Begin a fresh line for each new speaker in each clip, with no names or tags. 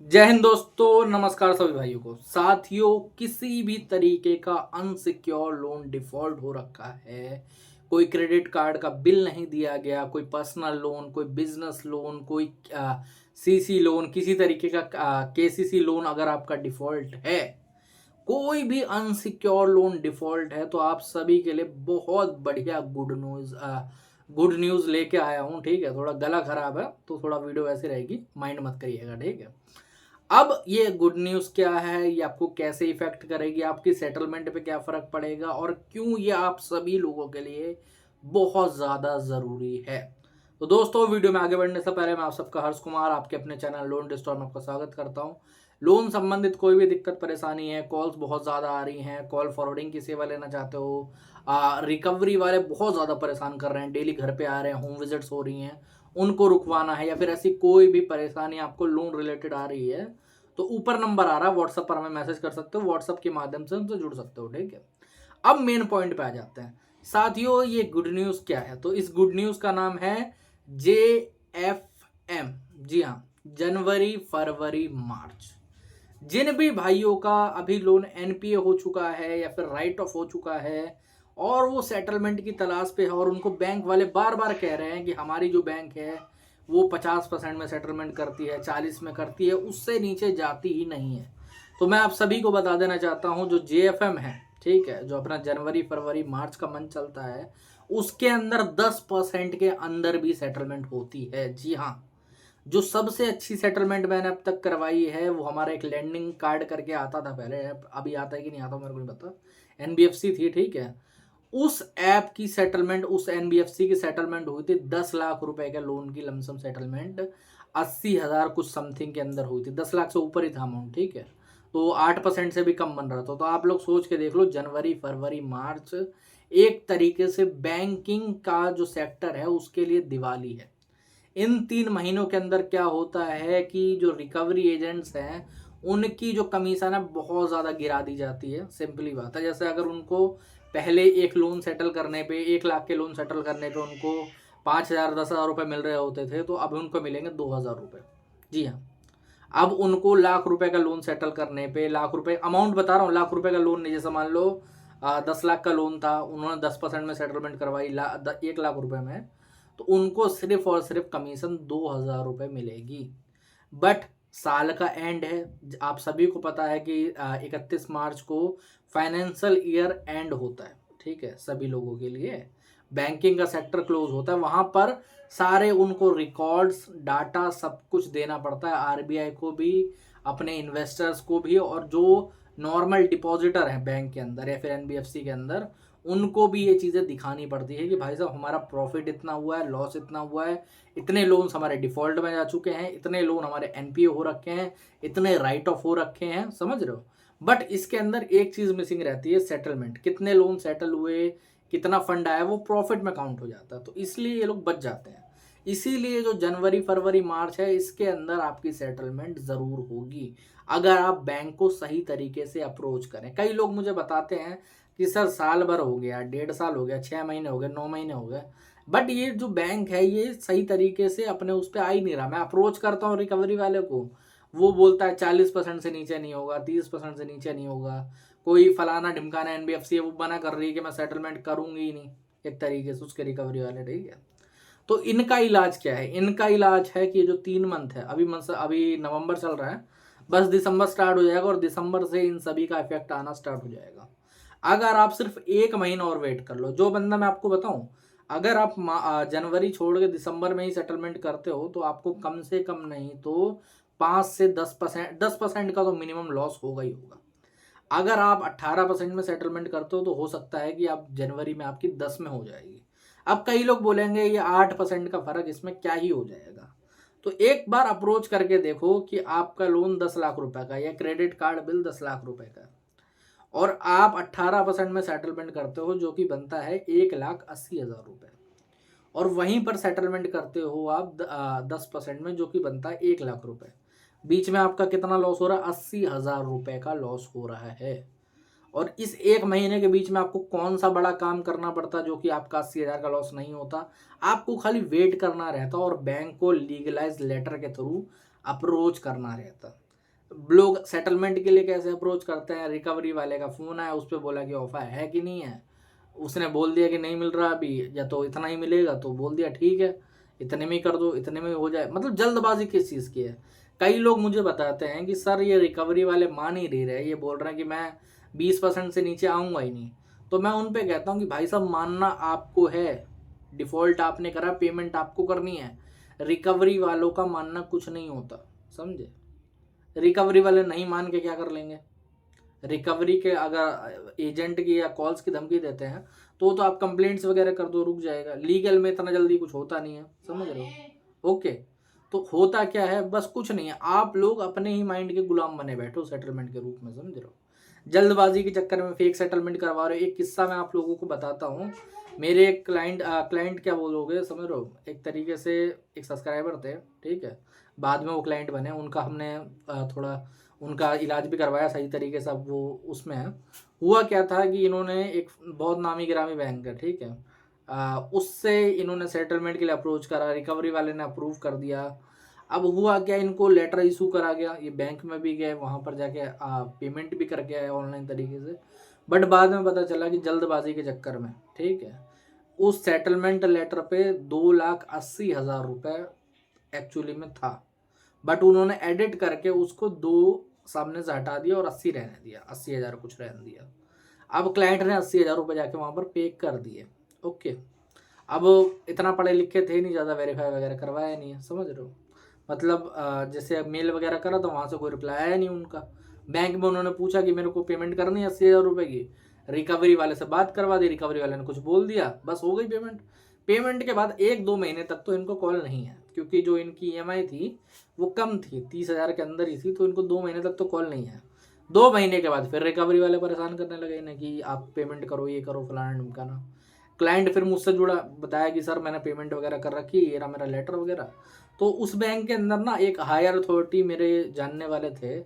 जय हिंद दोस्तों, नमस्कार सभी भाइयों को। साथियों, किसी भी तरीके का अनसिक्योर लोन डिफॉल्ट हो रखा है, कोई क्रेडिट कार्ड का बिल नहीं दिया गया, कोई पर्सनल लोन, कोई बिजनेस लोन, कोई सीसी लोन, किसी तरीके का केसीसी लोन अगर आपका डिफॉल्ट है, कोई भी अनसिक्योर लोन डिफॉल्ट है, तो आप सभी के लिए बहुत बढ़िया गुड न्यूज़ लेके आया हूँ। ठीक है, थोड़ा गला खराब है तो थोड़ा वीडियो ऐसी रहेगी, माइंड मत करिएगा। ठीक है, अब ये गुड न्यूज़ क्या है, ये आपको कैसे इफेक्ट करेगी, आपकी सेटलमेंट पे क्या फ़र्क पड़ेगा और क्यों ये आप सभी लोगों के लिए बहुत ज़्यादा ज़रूरी है। तो दोस्तों, वीडियो में आगे बढ़ने से पहले मैं आप सबका हर्ष कुमार आपके अपने चैनल लोन डिस्टोर में आपका स्वागत करता हूँ। लोन संबंधित कोई भी दिक्कत परेशानी है, कॉल्स बहुत ज़्यादा आ रही हैं, कॉल फॉरवर्डिंग की सेवा लेना चाहते हो, रिकवरी वाले बहुत ज़्यादा परेशान कर रहे हैं, डेली घर पे आ रहे हैं, होम विजिट्स हो रही हैं, उनको रुकवाना है, या फिर ऐसी कोई भी परेशानी आपको लोन रिलेटेड आ रही है, तो ऊपर नंबर आ रहा है, व्हाट्सएप पर हमें मैसेज कर सकते हो, व्हाट्सएप के माध्यम से हमसे जुड़ सकते हो। ठीक है, अब मेन पॉइंट पे आ जाते हैं। साथियों, ये गुड न्यूज़ क्या है? तो इस गुड न्यूज़ का नाम है JFM। जी हाँ, जनवरी फरवरी मार्च। जिन भी भाइयों का अभी लोन एनपीए हो चुका है या फिर राइट ऑफ हो चुका है और वो सेटलमेंट की तलाश पे है, और उनको बैंक वाले बार बार कह रहे हैं कि हमारी जो बैंक है वो 50% में सेटलमेंट करती है, 40 में करती है, उससे नीचे जाती ही नहीं है। तो मैं आप सभी को बता देना चाहता हूँ, जो JFM है, ठीक है, जो अपना जनवरी फरवरी मार्च का मंथ चलता है, उसके अंदर 10% के अंदर भी सेटलमेंट होती है। जी हाँ, जो सबसे अच्छी सेटलमेंट मैंने अब तक करवाई है वो हमारा एक लैंडिंग कार्ड करके आता था पहले, अभी आता है कि नहीं आता मेरे को नहीं पता, एनबीएफसी थी। ठीक है, उस ऐप की सेटलमेंट, उस एनबीएफसी की सेटलमेंट हुई थी 10 लाख रुपए के लोन की लमसम सेटलमेंट, 80,000 कुछ समथिंग के अंदर हुई थी, 10 लाख से ऊपर ही था अमाउंट। ठीक है, तो 8% से भी कम बन रहा था। तो आप लोग सोच के देख लो, जनवरी फरवरी मार्च एक तरीके से बैंकिंग का जो सेक्टर है उसके लिए दिवाली है। इन 3 महीनों के अंदर क्या होता है कि जो रिकवरी एजेंट्स हैं उनकी जो कमीशन है बहुत ज़्यादा गिरा दी जाती है। सिंपली बात है, जैसे अगर उनको पहले एक लोन सेटल करने पे, 1 लाख के लोन सेटल करने पे उनको 5,000 10,000 रुपये मिल रहे होते थे, तो अब उनको मिलेंगे 2,000 रुपये। जी हाँ, अब उनको लाख रुपए का लोन सेटल करने पे, लाख रुपए अमाउंट बता रहा हूँ, लाख रुपए का लोन नहीं, जैसे मान लो 10 लाख का लोन था, उन्होंने 10% में सेटलमेंट करवाई 1 लाख रुपए में, तो उनको सिर्फ और सिर्फ कमीशन 2,000 रुपये मिलेगी। बट साल का एंड है, आप सभी को पता है कि 31 मार्च को फाइनेंशियल ईयर एंड होता है। ठीक है, सभी लोगों के लिए बैंकिंग का सेक्टर क्लोज होता है, वहां पर सारे उनको रिकॉर्ड्स डाटा सब कुछ देना पड़ता है, आरबीआई को भी, अपने इन्वेस्टर्स को भी, और जो नॉर्मल डिपॉजिटर है बैंक के अंदर या फिर एनबीएफसी के अंदर, उनको भी ये चीज़ें दिखानी पड़ती है कि भाई साहब हमारा प्रॉफिट इतना हुआ है, लॉस इतना हुआ है, इतने लोन्स हमारे डिफॉल्ट में जा चुके हैं, इतने लोन हमारे एनपीए हो रखे हैं, इतने राइट ऑफ हो रखे हैं, समझ रहे हो। बट इसके अंदर एक चीज़ मिसिंग रहती है, सेटलमेंट, कितने लोन सेटल हुए, कितना फंड आया, वो प्रॉफिट में काउंट हो जाता है, तो इसलिए ये लोग बच जाते हैं। इसीलिए जो जनवरी फरवरी मार्च है, इसके अंदर आपकी सेटलमेंट ज़रूर होगी अगर आप बैंक को सही तरीके से अप्रोच करें। कई लोग मुझे बताते हैं कि सर साल भर हो गया, 1.5 साल हो गया, 6 महीने हो गए, 9 महीने हो गए, बट ये जो बैंक है ये सही तरीके से अपने उस पर आ ही नहीं रहा। मैं अप्रोच करता हूँ रिकवरी वाले को, वो बोलता है 40% से नीचे नहीं होगा, 30% से नीचे नहीं होगा, कोई फलाना ढिमकाना एनबीएफसी है वो मना कर रही है कि मैं सेटलमेंट करूंगी ही नहीं, एक तरीके से उसके रिकवरी वाले। ठीक है, तो इनका इलाज क्या है? इनका इलाज है कि ये जो 3 मंथ है, अभी नवंबर चल रहा है, बस दिसंबर स्टार्ट हो जाएगा और दिसंबर से इन सभी का इफेक्ट आना स्टार्ट हो जाएगा। अगर आप सिर्फ 1 महीना और वेट कर लो, जो बंदा मैं आपको बताऊं, अगर आप जनवरी छोड़ के दिसंबर में ही सेटलमेंट करते हो तो आपको कम से कम नहीं तो 5 से 10%, 10% का तो मिनिमम लॉस होगा ही होगा। अगर आप 18% में सेटलमेंट करते हो तो हो सकता है कि आप जनवरी में आपकी 10 में हो जाएगी। अब कई लोग बोलेंगे ये 8% का फर्क, इसमें क्या ही हो जाएगा। तो एक बार अप्रोच करके देखो कि आपका लोन 10 लाख रुपए का या क्रेडिट कार्ड बिल 10 लाख रुपए का, और आप 18% में सेटलमेंट करते हो जो कि बनता है 1,80,000 रुपये, और वहीं पर सेटलमेंट करते हो आप 10% में जो कि बनता है 1 लाख रुपए, बीच में आपका कितना लॉस हो रहा है? 80,000 रुपये का लॉस हो रहा है। और इस 1 महीने के बीच में आपको कौन सा बड़ा काम करना पड़ता जो कि आपका 80,000 का लॉस नहीं होता? आपको खाली वेट करना रहता और बैंक को लीगलाइज लेटर के थ्रू अप्रोच करना रहता। लोग सेटलमेंट के लिए कैसे अप्रोच करते हैं, रिकवरी वाले का फ़ोन आया, उस पर बोला कि ऑफर है कि नहीं है, उसने बोल दिया कि नहीं मिल रहा अभी, या तो इतना ही मिलेगा, तो बोल दिया ठीक है इतने में ही कर दो, इतने में हो जाए। मतलब जल्दबाजी किस चीज़ की है। कई लोग मुझे बताते हैं कि सर ये रिकवरी वाले मान ही नहीं रहे, ये बोल रहे हैं कि मैं 20% से नीचे आऊँगा ही नहीं। तो मैं उन पे कहता हूँ कि भाई साहब मानना आपको है, डिफ़ॉल्ट आपने करा, पेमेंट आपको करनी है। रिकवरी वालों का मानना कुछ नहीं होता, समझे। रिकवरी वाले नहीं मान के क्या कर लेंगे। रिकवरी के अगर एजेंट की या कॉल्स की धमकी देते हैं तो आप कंप्लेंट्स वगैरह कर दो, रुक जाएगा। लीगल में इतना जल्दी कुछ होता नहीं है, समझ रहे हो। ओके, तो होता क्या है, बस कुछ नहीं है, आप लोग अपने ही माइंड के गुलाम बने बैठो सेटलमेंट के रूप में, समझ रहे हो। जल्दबाजी के चक्कर में फेक सेटलमेंट करवा रहे हो। एक किस्सा मैं आप लोगों को बताता हूँ। मेरे एक क्लाइंट क्या बोलोगे, समझ रहे हो, एक तरीके से एक सब्सक्राइबर थे, ठीक है, बाद में वो क्लाइंट बने। उनका हमने थोड़ा उनका इलाज भी करवाया सही तरीके से। अब वो उसमें है। हुआ क्या था कि इन्होंने एक बहुत नामी गिरामी बैंक है, ठीक है, उससे इन्होंने सेटलमेंट के लिए अप्रोच करा, रिकवरी वाले ने अप्रूव कर दिया। अब हुआ क्या, इनको लेटर इशू करा गया, ये बैंक में भी गए, वहाँ पर जाके पेमेंट भी करके आए ऑनलाइन तरीके से। बट बाद में पता चला कि जल्दबाजी के चक्कर में, ठीक है, उस सेटलमेंट लेटर पे 2,80,000 रुपये एक्चुअली में था, बट उन्होंने एडिट करके उसको 2 सामने से हटा दिया और 80 रहने दिया, 80,000 कुछ रहने दिया। अब क्लाइंट ने 80,000 रुपये जाके वहाँ पर पे कर दिए। ओके, अब इतना पढ़े लिखे थे नहीं, ज़्यादा वेरीफाई वगैरह करवाया नहीं है, समझ रहे हो। मतलब जैसे मेल वगैरह करा तो वहाँ से कोई रिप्लाई आया नहीं उनका। बैंक में उन्होंने पूछा कि मेरे को पेमेंट करनी है 80,000 रुपये की, रिकवरी वाले से बात करवा दी, रिकवरी वाले ने कुछ बोल दिया, बस हो गई पेमेंट। पेमेंट के बाद 1-2 महीने तक तो इनको कॉल नहीं है, क्योंकि जो इनकी EMI थी वो कम थी, 30,000 के अंदर ही थी, तो इनको 2 महीने तक तो कॉल नहीं है। 2 महीने के बाद फिर रिकवरी वाले परेशान करने लगे इन्हें कि आप पेमेंट करो, ये करो, फलाना ढिमकाना। क्लाइंट फिर मुझसे जुड़ा, बताया कि सर मैंने पेमेंट वगैरह कर रखी, ये रहा मेरा लेटर वगैरह। तो उस बैंक के अंदर ना एक हायर अथॉरिटी मेरे जानने वाले थे,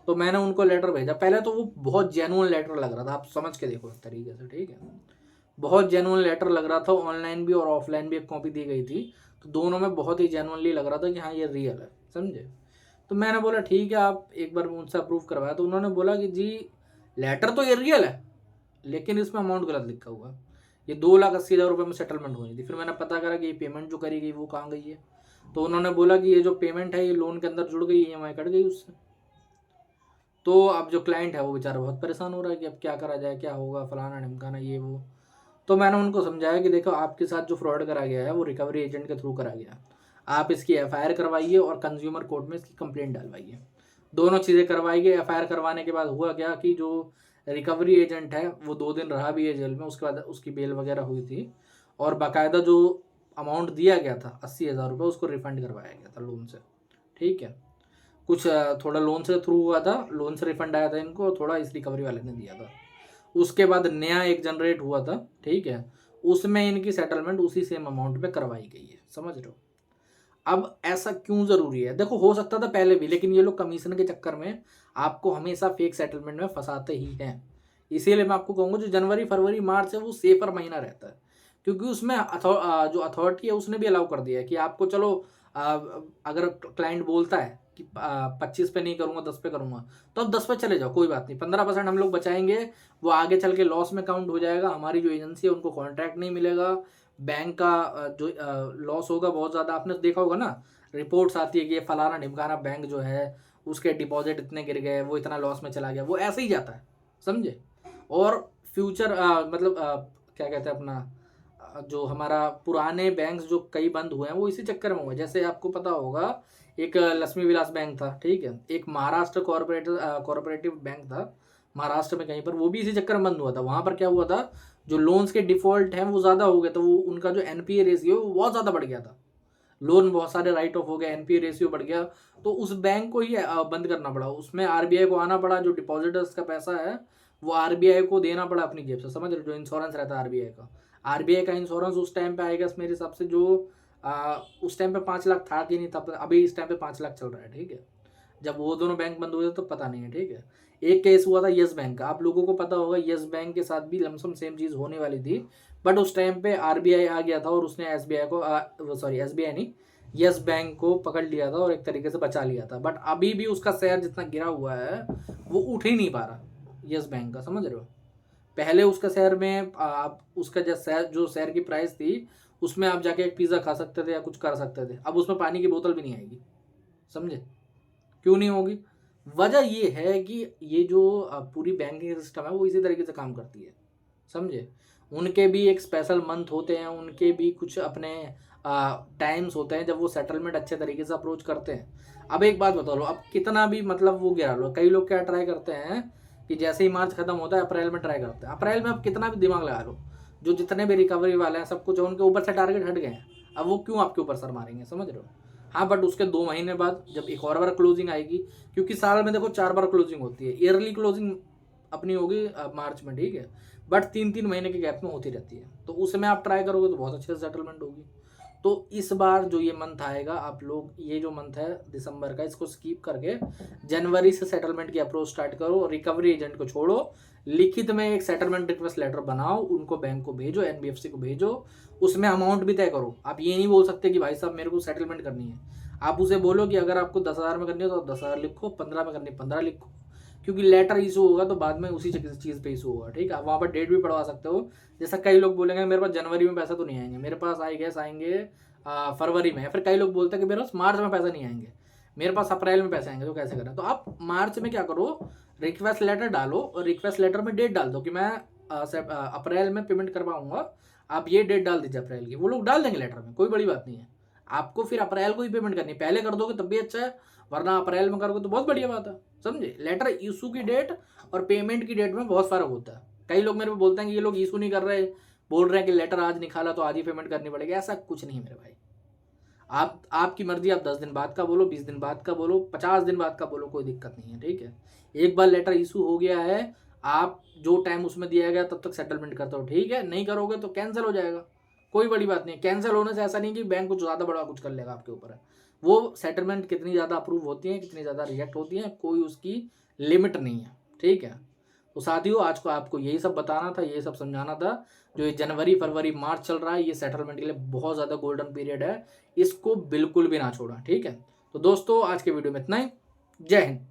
तो मैंने उनको लेटर भेजा। पहले तो वो बहुत जेन्युइन लेटर लग रहा था, आप समझ के देखो एक तरीके से, ठीक है, बहुत जेन्युइन लेटर लग रहा था। ऑनलाइन भी और ऑफलाइन भी एक कॉपी दी गई थी, तो दोनों में बहुत ही जेन्युइनली लग रहा था कि हाँ ये रियल है, समझे। तो मैंने बोला ठीक है, आप एक बार उनसे अप्रूव करवाया। तो उन्होंने बोला कि जी लेटर तो ये रियल है, लेकिन इसमें अमाउंट गलत लिखा हुआ है, ये 2,80,000 रुपये में सेटलमेंट होनी थी। फिर मैंने पता करा कि ये पेमेंट जो करी गई वो कहाँ गई है। तो उन्होंने बोला कि ये जो पेमेंट है ये लोन के अंदर जुड़ गई, EMI कट गई उससे। तो अब जो क्लाइंट है वो बेचारा बहुत परेशान हो रहा है कि अब क्या करा जाए, क्या होगा, फलाना ढिमकाना, ये वो। तो मैंने उनको समझाया कि देखो आपके साथ जो फ्रॉड करा गया है वो रिकवरी एजेंट के थ्रू करा गया है, आप इसकी FIR करवाइए और कंज्यूमर कोर्ट में इसकी कंप्लेंट डलवाइए। दोनों चीज़ें करवाइए। FIR करवाने के बाद हुआ क्या कि जो रिकवरी एजेंट है वो 2 दिन रहा भी है जेल में, उसके बाद उसकी बेल वगैरह हुई थी, और बाकायदा जो अमाउंट दिया गया था 80,000 रुपये उसको रिफंड करवाया गया था लोन से, ठीक है। कुछ थोड़ा लोन से थ्रू हुआ था, लोन से रिफंड आया था इनको, थोड़ा इस रिकवरी वाले ने दिया था। उसके बाद नया एक जनरेट हुआ था, ठीक है, उसमें इनकी सेटलमेंट उसी सेम अमाउंट पे करवाई गई है, समझ रहे हो। अब ऐसा क्यों ज़रूरी है, देखो हो सकता था पहले भी, लेकिन ये लोग कमीशन के चक्कर में आपको हमेशा फेक सेटलमेंट में फंसाते ही हैं। इसीलिए मैं आपको कहूँगा जो जनवरी फरवरी मार्च है वो सेफर महीना रहता है, क्योंकि उसमें जो अथॉरिटी है उसने भी अलाउ कर दिया है कि आपको चलो अगर क्लाइंट बोलता है कि 25 पे नहीं करूँगा, 10 पे करूँगा, तो अब 10 पे चले जाओ, कोई बात नहीं, 15% हम लोग बचाएंगे, वो आगे चल के लॉस में काउंट हो जाएगा, हमारी जो एजेंसी है उनको कॉन्ट्रैक्ट नहीं मिलेगा, बैंक का जो लॉस होगा बहुत ज़्यादा। आपने देखा होगा ना, रिपोर्ट्स आती है कि ये फलाना ढिमकाना बैंक जो है उसके डिपॉजिट इतने गिर गए, वो इतना लॉस में चला गया, वो ऐसे ही जाता है, समझे। और फ्यूचर मतलब क्या कहते हैं अपना जो हमारा पुराने बैंक्स जो कई बंद हुए हैं वो इसी चक्कर में हुए। जैसे आपको पता होगा एक लक्ष्मी विलास बैंक था, ठीक है, एक महाराष्ट्र कॉर्पोरेटिव बैंक था महाराष्ट्र में कहीं पर, वो भी इसी चक्कर में बंद हुआ था। वहाँ पर क्या हुआ था, जो लोन्स के डिफ़ॉल्ट हैं वो ज़्यादा हो गए, तो वो उनका जो NPA रेशियो वो बहुत ज़्यादा बढ़ गया था, लोन बहुत सारे राइट ऑफ हो गए, NPA रेशियो बढ़ गया, तो उस बैंक को ही बंद करना पड़ा। उसमें RBI को आना पड़ा, जो डिपॉजिटर्स का पैसा है वो RBI को देना पड़ा अपनी जेब से, समझ रहे हो, जो इंश्योरेंस रहता है RBI का। RBI का इंश्योरेंस उस टाइम पे आएगा मेरे हिसाब से जो उस टाइम पे 5 लाख था कि नहीं था, अभी इस टाइम पे 5 लाख चल रहा है, ठीक है। जब वो दोनों बैंक बंद हुए तो पता नहीं है, ठीक है। एक केस हुआ था येस बैंक का, आप लोगों को पता होगा, येस बैंक के साथ भी लमसम सेम चीज़ होने वाली थी, बट उस टाइम पे RBI आ गया था और उसने SBI को SBI नहीं, यस बैंक को पकड़ लिया था और एक तरीके से बचा लिया था, बट अभी भी उसका शेयर जितना गिरा हुआ है वो उठ ही नहीं पा रहा यस बैंक का, समझ रहे हो। पहले उसका शेयर में आप उसका जो शेयर की प्राइस थी उसमें आप जाके एक पिज़्ज़ा खा सकते थे या कुछ कर सकते थे, अब उसमें पानी की बोतल भी नहीं आएगी, समझे। क्यों नहीं होगी? वजह ये है कि ये जो पूरी बैंकिंग सिस्टम है वो इसी तरीके से काम करती है, समझे। उनके भी एक स्पेशल मंथ होते हैं, उनके भी कुछ अपने टाइम्स होते हैं जब वो सेटलमेंट अच्छे तरीके से अप्रोच करते हैं। अब एक बात बता लो, अब कितना भी मतलब वो गिरा लो, कई लोग क्या ट्राई करते हैं कि जैसे ही मार्च खत्म होता है अप्रैल में ट्राई करते हैं। अप्रैल में अब कितना भी दिमाग लगा लो, जो जितने भी रिकवरी वाले हैं सब कुछ उनके ऊपर से टारगेट हट गए हैं, अब वो क्यों आपके ऊपर सर मारेंगे, समझ रहे हो। हाँ, बट उसके 2 महीने बाद जब एक और बार क्लोजिंग आएगी, क्योंकि साल में देखो 4 बार क्लोजिंग होती है, ईयरली क्लोजिंग अपनी होगी मार्च में, ठीक है, बट 3-3 महीने के गैप में होती रहती है, तो उसमें आप ट्राई करोगे तो बहुत अच्छे से सेटलमेंट होगी। तो इस बार जो ये मंथ आएगा, आप लोग ये जो मंथ है दिसंबर का, इसको स्किप करके जनवरी से सेटलमेंट की अप्रोच स्टार्ट करो। रिकवरी एजेंट को छोड़ो, लिखित में एक सेटलमेंट रिक्वेस्ट लेटर बनाओ, उनको बैंक को भेजो, एनबीएफसी को भेजो, उसमें अमाउंट भी तय करो। आप ये नहीं बोल सकते कि भाई साहब मेरे को सेटलमेंट करनी है, आप उसे बोलो कि अगर आपको 10,000 में करनी है तो 10,000 लिखो, 15 में करनी है 15 लिखो, क्योंकि लेटर इशू होगा तो बाद में उसी चीज़ पे इशू होगा, ठीक है। वहाँ पर डेट भी पढ़वा सकते हो, जैसा कई लोग बोलेंगे मेरे पास जनवरी में पैसा तो नहीं आएंगे, मेरे पास आई गैस आएंगे फरवरी में, या फिर कई लोग बोलते हैं कि मेरे पास मार्च में पैसा नहीं आएंगे, मेरे पास अप्रैल में पैसे आएंगे, तो कैसे करें। तो आप मार्च में क्या करो, रिक्वेस्ट लेटर डालो और रिक्वेस्ट लेटर में डेट डाल दो कि मैं अप्रैल में पेमेंट करवाऊंगा, आप ये डेट डाल दीजिए अप्रैल की, वो लोग डाल देंगे लेटर में, कोई बड़ी बात नहीं है। आपको फिर अप्रैल को ही पेमेंट करनी है, पहले कर दोगे तब भी अच्छा है, वरना अप्रैल में करोगे तो बहुत बढ़िया बात है, समझे। लेटर इशू की डेट और पेमेंट की डेट में बहुत फर्क होता है। कई लोग मेरे को बोलते हैं कि ये लोग इशू नहीं कर रहे, बोल रहे हैं कि लेटर आज निकाला तो आज ही पेमेंट करनी पड़ेगी, ऐसा कुछ नहीं मेरे भाई। आप आपकी मर्जी, आप 10 दिन बाद का बोलो, 20 दिन बाद का बोलो, 50 दिन बाद का बोलो, कोई दिक्कत नहीं है, ठीक है। एक बार लेटर इशू हो गया है, आप जो टाइम उसमें दिया गया तब तक सेटलमेंट करते हो, ठीक है। नहीं करोगे तो कैंसिल हो जाएगा, कोई बड़ी बात नहीं। कैंसिल होने से ऐसा नहीं कि बैंक कुछ ज़्यादा बड़ा कुछ कर लेगा आपके ऊपर है, वो सेटलमेंट कितनी ज़्यादा अप्रूव होती है, कितनी ज़्यादा रिजेक्ट होती है, कोई उसकी लिमिट नहीं है, ठीक है। तो साथियों, आज को आपको यही सब बताना था, यही सब समझाना था। जो ये जनवरी फरवरी मार्च चल रहा है, ये सेटलमेंट के लिए बहुत ज़्यादा गोल्डन पीरियड है, इसको बिल्कुल भी ना छोड़ा, ठीक है। तो दोस्तों, आज के वीडियो में इतना ही। जय हिंद।